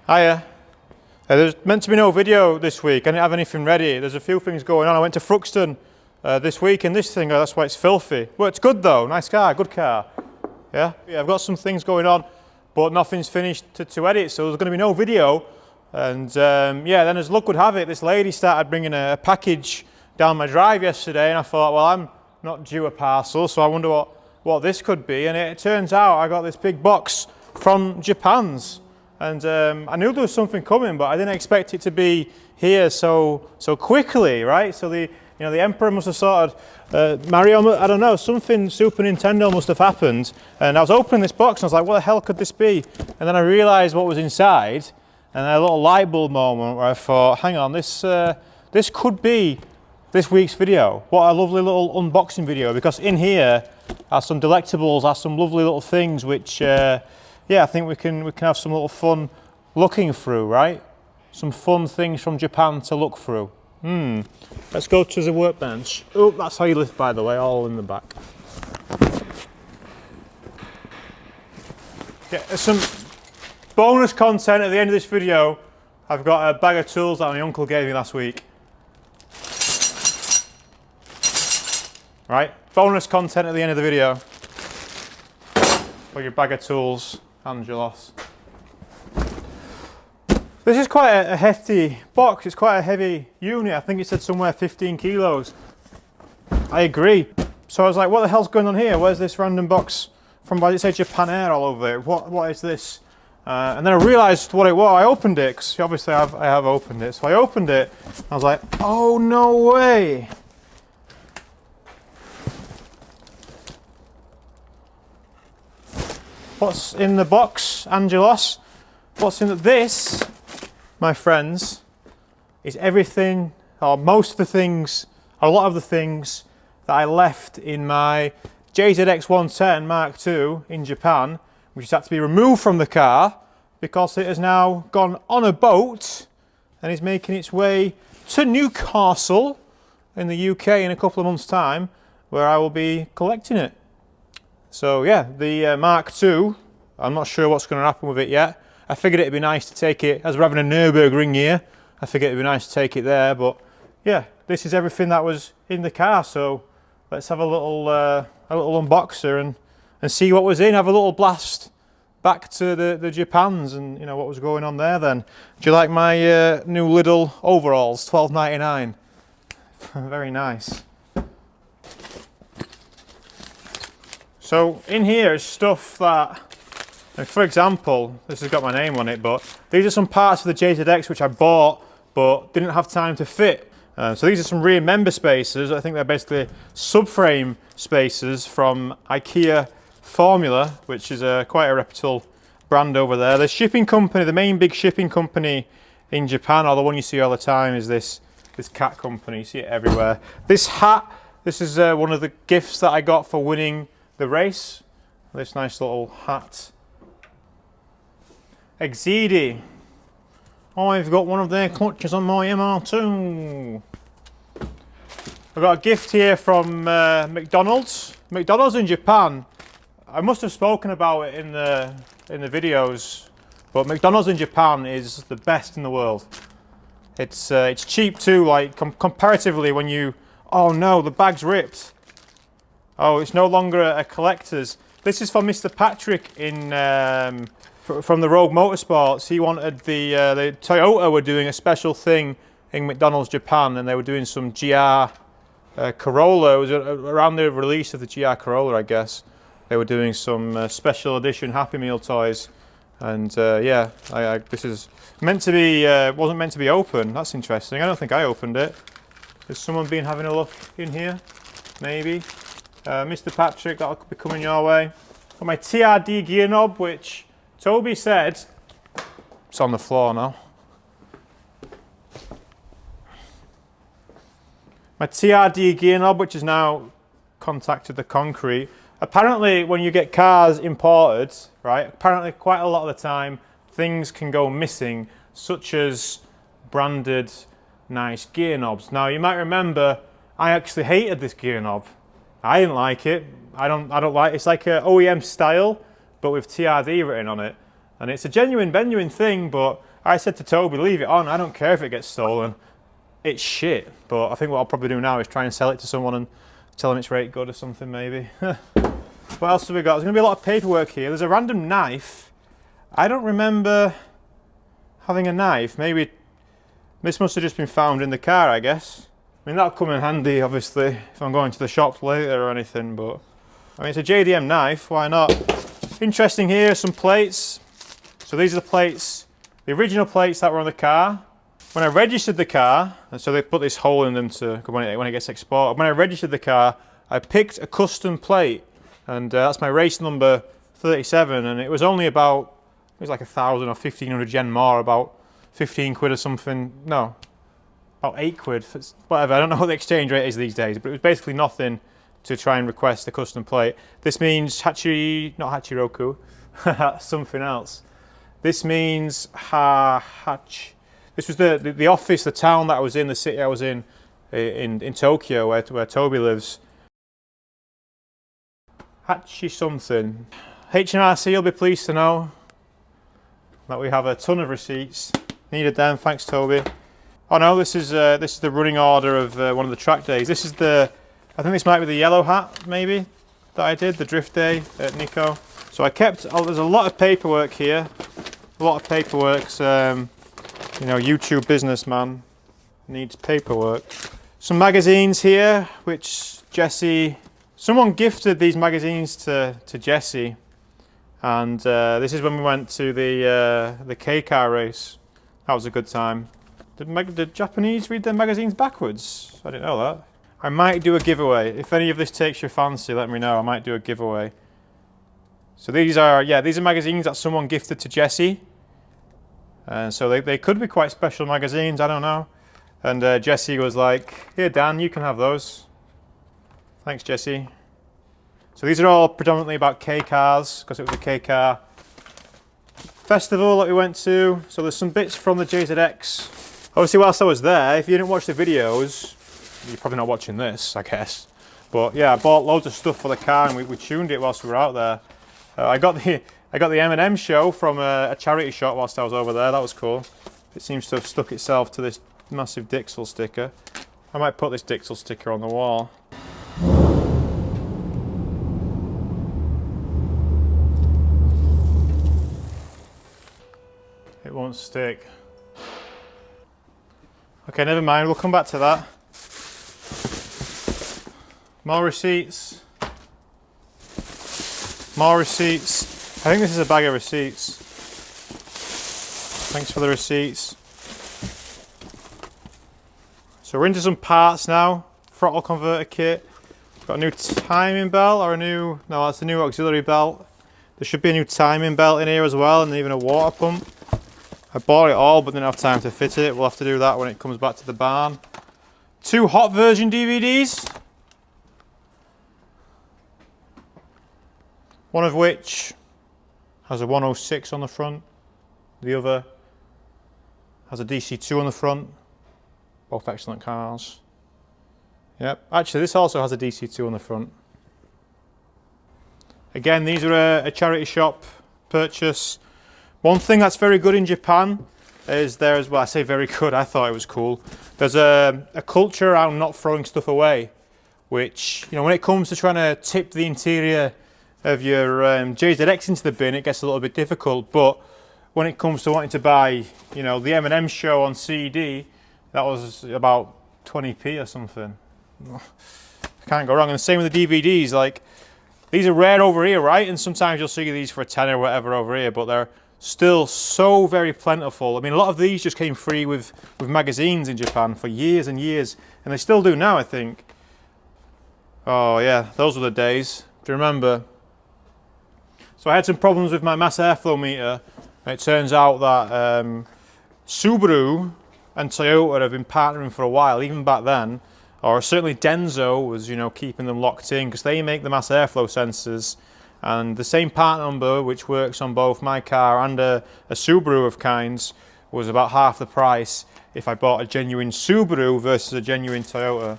Hiya. There's meant to be no video this week. I didn't have anything ready. There's a few things going on. I went to Fruxton this week and this thing, that's why it's filthy. Well, it's good though. Nice car, good car. Yeah, I've got some things going on, but nothing's finished to edit, so there's going to be no video. And yeah, then as luck would have it, this lady started bringing a package down my drive yesterday, and I thought, well, I'm not due a parcel, so I wonder what this could be. And it turns out I got this big box from Japan's. And I knew there was something coming, but I didn't expect it to be here so quickly, right? So the Emperor must have sort of Mario, I don't know, something Super Nintendo must have happened. And I was opening this box and I was like, what the hell could this be? And then I realised what was inside, and a little light bulb moment where I thought, hang on, this could be this week's video. What a lovely little unboxing video, because in here are some delectables, are some lovely little things which. Yeah, I think we can have some little fun looking through, right? Some fun things from Japan to look through. Let's go to the workbench. Oh, that's how you lift, by the way, all in the back. Yeah, there's some bonus content at the end of this video. I've got a bag of tools that my uncle gave me last week. Right, bonus content at the end of the video. For your bag of tools. Angelos. This is quite a hefty box, it's quite a heavy unit. I think it said somewhere 15 kilos. I agree. So I was like, what the hell's going on here? Where's this random box from? Why does it say Japan Air all over it? What is this? And then I realised what it was. I opened it, because obviously I have opened it. So I opened it, I was like, oh no way. What's in the box, Angelos? What's in this, my friends, is everything, or most of the things, a lot of the things that I left in my JZX 110 Mark II in Japan, which has had to be removed from the car because it has now gone on a boat and is making its way to Newcastle in the UK in a couple of months' time, where I will be collecting it. So yeah, the Mark II, I'm not sure what's going to happen with it yet. I figured it'd be nice to take it, as we're having a Nürburgring here, I figured it'd be nice to take it there, but yeah, this is everything that was in the car, so let's have a little unboxer and see what was in, have a little blast back to the Japans and you know what was going on there then. Do you like my new Lidl overalls, $12.99? Very nice. So in here is stuff that, for example, this has got my name on it, but these are some parts of the JZX which I bought but didn't have time to fit. So these are some rear member spacers. I think they're basically subframe spacers from IKEA Formula, which is quite a reputable brand over there. The shipping company, the main big shipping company in Japan, or the one you see all the time, is this cat company. You see it everywhere. This hat, this is one of the gifts that I got for winning the race. This nice little hat. Exedi. I've got one of their clutches on my MR2. I've got a gift here from McDonald's. McDonald's in Japan. I must have spoken about it in the videos, but McDonald's in Japan is the best in the world. It's cheap too. Like comparatively, when you, oh no, the bag's ripped. Oh, it's no longer a collector's. This is for Mr. Patrick in from the Rogue Motorsports. He wanted the Toyota were doing a special thing in McDonald's Japan, and they were doing some GR Corolla. It was around the release of the GR Corolla, I guess. They were doing some special edition Happy Meal toys, and yeah, this is meant to be wasn't meant to be open. That's interesting. I don't think I opened it. Has someone been having a look in here? Maybe. Mr. Patrick, that'll be coming your way. Got my TRD gear knob, which Toby said, it's on the floor now. My TRD gear knob, which has now contacted the concrete. Apparently, when you get cars imported, right, apparently quite a lot of the time, things can go missing, such as branded nice gear knobs. Now, you might remember, I actually hated this gear knob. I didn't like it. I don't like, it's like a OEM style, but with TRD written on it. And it's a genuine thing, but I said to Toby, leave it on, I don't care if it gets stolen. It's shit, but I think what I'll probably do now is try and sell it to someone and tell them it's rate good or something maybe. What else have we got? There's going to be a lot of paperwork here. There's a random knife. I don't remember having a knife. Maybe this must have just been found in the car, I guess. I mean, that'll come in handy, obviously, if I'm going to the shops later or anything, but... I mean, it's a JDM knife, why not? Interesting here, some plates. So these are the plates, the original plates that were on the car. When I registered the car, and so they put this hole in them to when it gets exported. When I registered the car, I picked a custom plate, and that's my race number 37, and it was only about, it was like 1,000 or 1,500 yen more, about 15 quid or something. No, about 8 quid, whatever. I don't know what the exchange rate is these days, but it was basically nothing to try and request a custom plate. This means not Hachiroku, something else. This means This was the office, the town that I was in, the city I was in Tokyo, where Toby lives. Hachi something. HMRC will be pleased to know that we have a ton of receipts. Needed them, thanks Toby. Oh no, this is the running order of one of the track days. This is I think this might be the yellow hat, maybe, that I did, the drift day at Nikko. So I kept, there's a lot of paperwork here. A lot of paperwork. You know, YouTube businessman needs paperwork. Some magazines here, which someone gifted these magazines to Jesse, and this is when we went to the K-car race. That was a good time. Did Japanese read their magazines backwards? I didn't know that. I might do a giveaway. If any of this takes your fancy, let me know. I might do a giveaway. So these are magazines that someone gifted to Jesse. And so they could be quite special magazines, I don't know. And Jesse was like, here Dan, you can have those. Thanks Jesse. So these are all predominantly about K-cars, because it was a K-car festival that we went to. So there's some bits from the JZX. Obviously whilst I was there, if you didn't watch the videos, you're probably not watching this, I guess. But yeah, I bought loads of stuff for the car and we tuned it whilst we were out there. I got the M&M show from a charity shop whilst I was over there. That was cool. It seems to have stuck itself to this massive Dixel sticker. I might put this Dixel sticker on the wall. It won't stick. Okay, never mind. We'll come back to that. More receipts. More receipts. I think this is a bag of receipts. Thanks for the receipts. So we're into some parts now. Throttle converter kit. Got a new timing belt or no, that's the new auxiliary belt. There should be a new timing belt in here as well, and even a water pump. I bought it all but didn't have time to fit it. We'll have to do that when it comes back to the barn. 2 hot version DVDs. One of which has a 106 on the front. The other has a DC2 on the front. Both excellent cars. Yep, actually this also has a DC2 on the front. Again, these are a charity shop purchase. One thing that's very good in Japan is there's, well I say very good, I thought it was cool. There's a culture around not throwing stuff away, which, you know, when it comes to trying to tip the interior of your JZX into the bin, it gets a little bit difficult, but when it comes to wanting to buy, you know, the M&M show on CD, that was about 20p or something. Can't go wrong. And the same with the DVDs, like, these are rare over here, right? And sometimes you'll see these for a tenner or whatever over here, but they're still so very plentiful. I mean, a lot of these just came free with magazines in Japan for years and years, and they still do now, I think. Oh yeah, those were the days. Do you remember? So I had some problems with my mass airflow meter. It turns out that Subaru and Toyota have been partnering for a while, even back then, or certainly Denso was, you know, keeping them locked in because they make the mass airflow sensors, and the same part number which works on both my car and a Subaru of kinds was about half the price if I bought a genuine Subaru versus a genuine Toyota.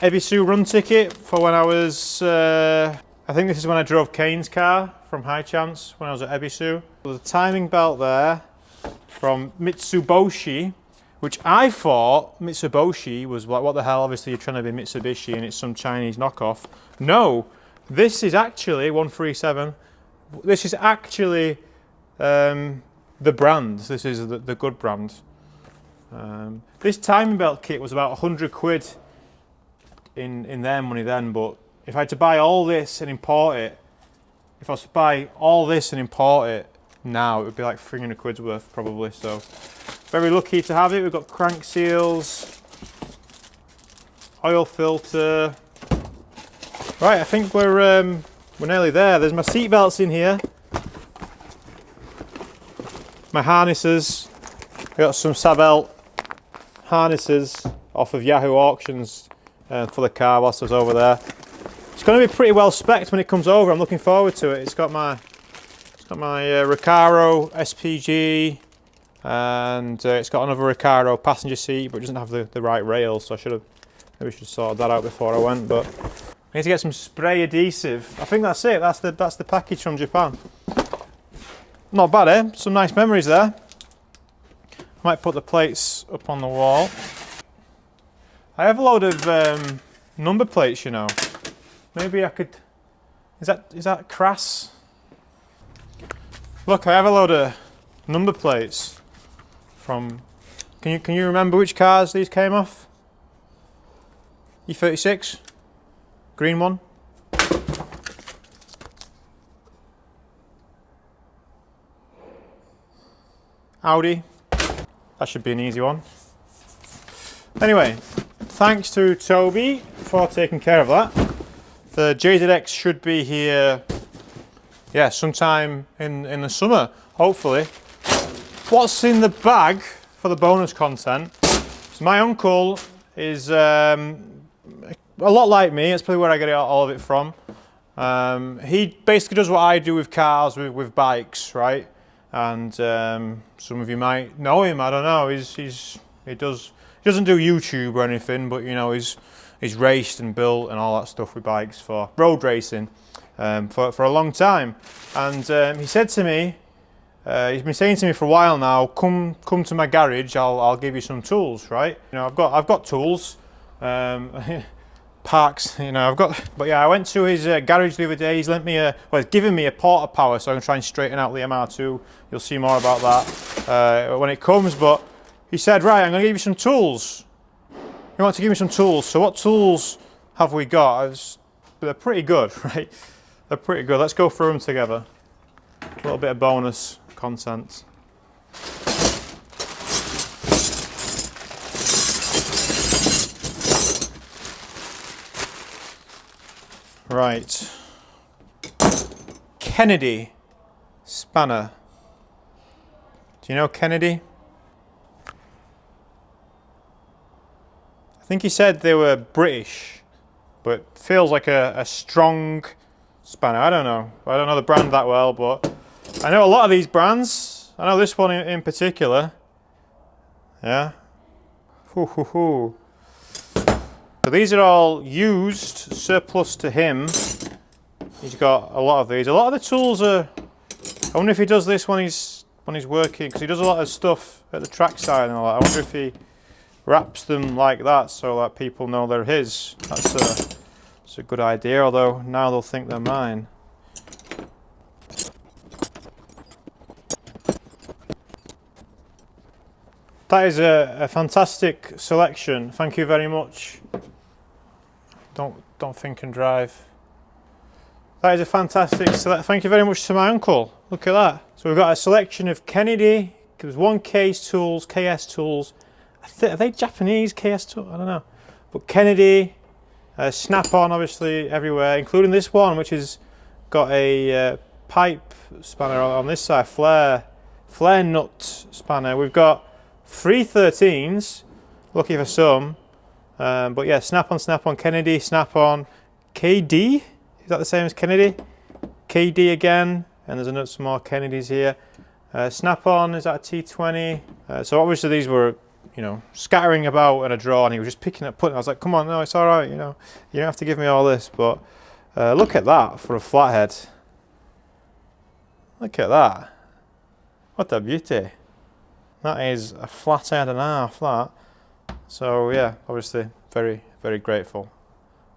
Ebisu run ticket for when I was, I think this is when I drove Kane's car from High Chance when I was at Ebisu. There's a timing belt there. from Mitsubishi, which I thought Mitsubishi was like, what the hell, obviously you're trying to be Mitsubishi and it's some Chinese knockoff. No, this is actually 137. This is actually the brand. This is the good brand. This timing belt kit was about 100 quid in their money then, but if I had to buy all this and import it, if I was to buy all this and import it now, it would be like 300 quid's worth probably. So very lucky to have it. We've got crank seals, oil filter. Right, I think we're nearly there. There's my seat belts in here, my harnesses. I got some Sabelt harnesses off of Yahoo Auctions for the car whilst I was over there. It's going to be pretty well spec'd when it comes over. I'm looking forward to it. It's got my Recaro SPG, and it's got another Recaro passenger seat, but it doesn't have the right rails, so maybe should have sorted that out before I went. But I need to get some spray adhesive. I think that's it. That's the package from Japan. Not bad, eh? Some nice memories there. Might put the plates up on the wall. I have a load of number plates, you know. Maybe I could. Is that crass? Look, I have a load of number plates from. Can you remember which cars these came off? E36, green one. Audi. That should be an easy one. Anyway, thanks to Toby for taking care of that. The JZX should be here, yeah, sometime in the summer, hopefully. What's in the bag for the bonus content? So my uncle is a lot like me. That's probably where I get all of it from. He basically does what I do with cars, with bikes, right? And some of you might know him. I don't know. He doesn't do YouTube or anything, but you know he's raced and built and all that stuff with bikes for road racing for a long time. And he said to me, he's been saying to me for a while now, come to my garage. I'll give you some tools, right? You know, I've got tools. Parks, you know, but yeah, I went to his garage the other day. He's he's given me a porta power so I can try and straighten out the MR2. You'll see more about that when it comes, but he said, right, I'm going to give you some tools. You want to give me some tools. So what tools have we got? They're pretty good, right? They're pretty good. Let's go through them together. A little bit of bonus content. Right, Kennedy spanner. Do you know Kennedy? I think he said they were British, but feels like a strong spanner. I don't know the brand that well, but I know a lot of these brands. I know this one in particular. Yeah. Hoo hoo hoo. So these are all used, surplus to him. He's got a lot of these. A lot of the tools are. I wonder if he does this when he's working, because he does a lot of stuff at the trackside and all that. I wonder if he wraps them like that so that people know they're his. That's a good idea. Although now they'll think they're mine. That is a fantastic selection. Thank you very much. Don't think and drive. That is a fantastic selection. Thank you very much to my uncle. Look at that. So we've got a selection of Kennedy. There's one KS tools. Are they Japanese KS tools? I don't know. But Kennedy, snap-on obviously everywhere, including this one, which has got a pipe spanner on this side, flare nut spanner. We've got 313s, lucky for some. But yeah, snap-on, Kennedy, snap-on, KD. Is that the same as Kennedy? KD again, and there's some more Kennedys here. Snap-on, is that a T20? So obviously these were, you know, scattering about in a drawer, and he was just picking up, putting. I was like, come on, no, it's all right, you know, you don't have to give me all this. But look at that for a flathead. Look at that. What a beauty. That is a flat head and a half, that. So yeah, obviously very, very grateful.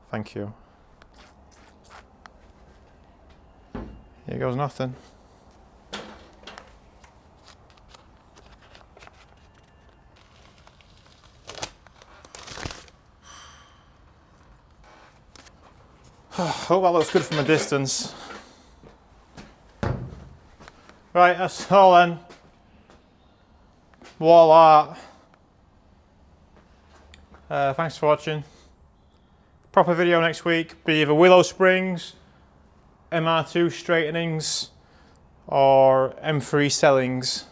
Thank you. Here goes nothing. Hope that looks good from a distance. Right, that's all then. Wall art. Thanks for watching. Proper video next week. Be either Willow Springs, MR2 straightenings, or M3 sellings.